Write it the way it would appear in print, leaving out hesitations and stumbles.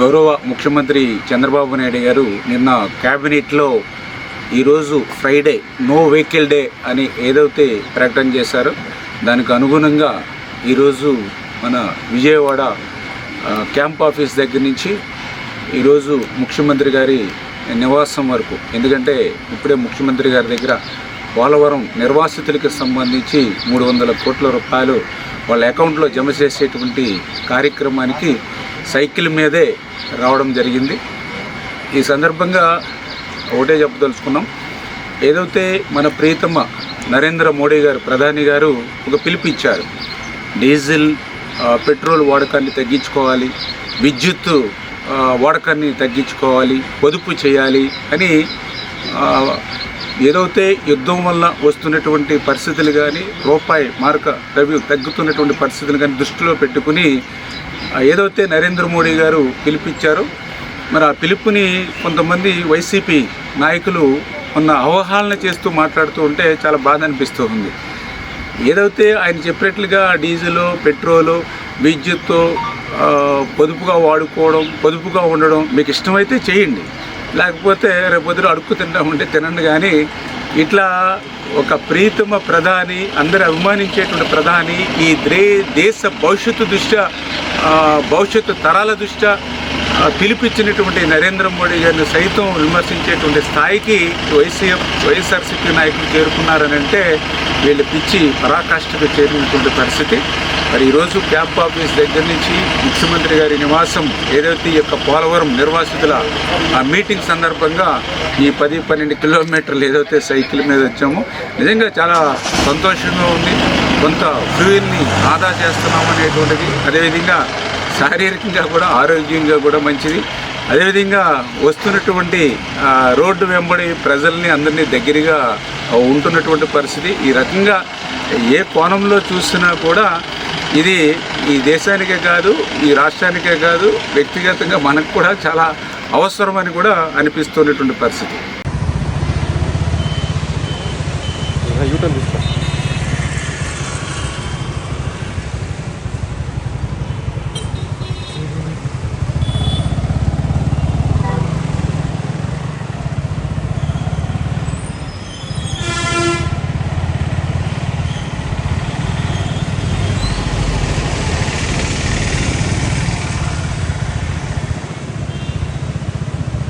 గౌరవ ముఖ్యమంత్రి చంద్రబాబు నాయుడు గారు నిన్న క్యాబినెట్లో ఈరోజు ఫ్రైడే నో వెహికల్ డే అని ఏదైతే ప్రకటన చేశారో దానికి అనుగుణంగా ఈరోజు మన విజయవాడ క్యాంప్ ఆఫీస్ దగ్గర నుంచి ఈరోజు ముఖ్యమంత్రి గారి నివాసం వరకు, ఎందుకంటే ఇప్పుడే ముఖ్యమంత్రి గారి దగ్గర పోలవరం నిర్వాసితులకు సంబంధించి 300 కోట్ల రూపాయలు వాళ్ళ అకౌంట్లో జమ చేసేటువంటి కార్యక్రమానికి సైకిల్ మీదే రావడం జరిగింది. ఈ సందర్భంగా ఒకటే చెప్పదలుచుకున్నాం, ఏదైతే మన ప్రియతమ నరేంద్ర మోడీ గారు ప్రధాని గారు ఒక పిలుపు ఇచ్చారు, డీజిల్ పెట్రోల్ వాడకాన్ని తగ్గించుకోవాలి, విద్యుత్ వాడకాన్ని తగ్గించుకోవాలి, పొదుపు చేయాలి అని ఏదైతే యుద్ధం వల్ల వస్తున్నటువంటి పరిస్థితులు కానీ రూపాయి మార్క ద్రవ్యం తగ్గుతున్నటువంటి పరిస్థితులు కానీ దృష్టిలో పెట్టుకుని ఏదైతే నరేంద్ర మోడీ గారు పిలుపిచ్చారో మరి ఆ పిలుపుని కొంతమంది వైసీపీ నాయకులు ఉన్న అవహేళన చేస్తూ మాట్లాడుతూ ఉంటే చాలా బాధ అనిపిస్తూ ఉంది. ఏదైతే ఆయన చెప్పినట్లుగా డీజిల్ పెట్రోలు విద్యుత్తు పొదుపుగా వాడుకోవడం, పొదుపుగా ఉండడం మీకు ఇష్టమైతే చేయండి, లేకపోతే రేపొద్దున అడుక్కు తింటామంటే తినండి. కానీ ఇట్లా ఒక ప్రీతమ ప్రధాని, అందరూ అభిమానించేటువంటి ప్రధాని, ఈ దేశ భవిష్యత్తు దృష్ట్యా భవిష్యత్తు తరాల దృష్ట్యా పిలిపించినటువంటి నరేంద్ర మోడీ గారిని సైతం విమర్శించేటువంటి స్థాయికి వైఎస్ఆర్సీపీ నాయకులు చేరుకున్నారని అంటే వీళ్ళు పిచ్చి పరాకాష్ఠకు చేరినటువంటి పరిస్థితి. మరి ఈరోజు క్యాంప్ ఆఫీస్ దగ్గర నుంచి ముఖ్యమంత్రి గారి నివాసం ఏదైతే ఈ యొక్క పోలవరం నిర్వాసితుల మీటింగ్ సందర్భంగా ఈ 10-12 కిలోమీటర్లు ఏదైతే సైకిల్ మీద వచ్చామో నిజంగా చాలా సంతోషంగా ఉంది. కొంత ఫ్యూయల్ని ఆదా చేస్తున్నామనేటువంటిది, అదేవిధంగా శారీరకంగా కూడా ఆరోగ్యంగా కూడా మంచిది. అదేవిధంగా వస్తున్నటువంటి రోడ్డు వెంబడి ప్రజల్ని అందరినీ దగ్గరగా ఉంటున్నటువంటి పరిస్థితి. ఈ రకంగా ఏ కోణంలో చూసినా కూడా ఇది ఈ దేశానికే కాదు, ఈ రాష్ట్రానికే కాదు, వ్యక్తిగతంగా మనకు కూడా చాలా అవసరమని కూడా అనిపిస్తున్నటువంటి పరిస్థితి.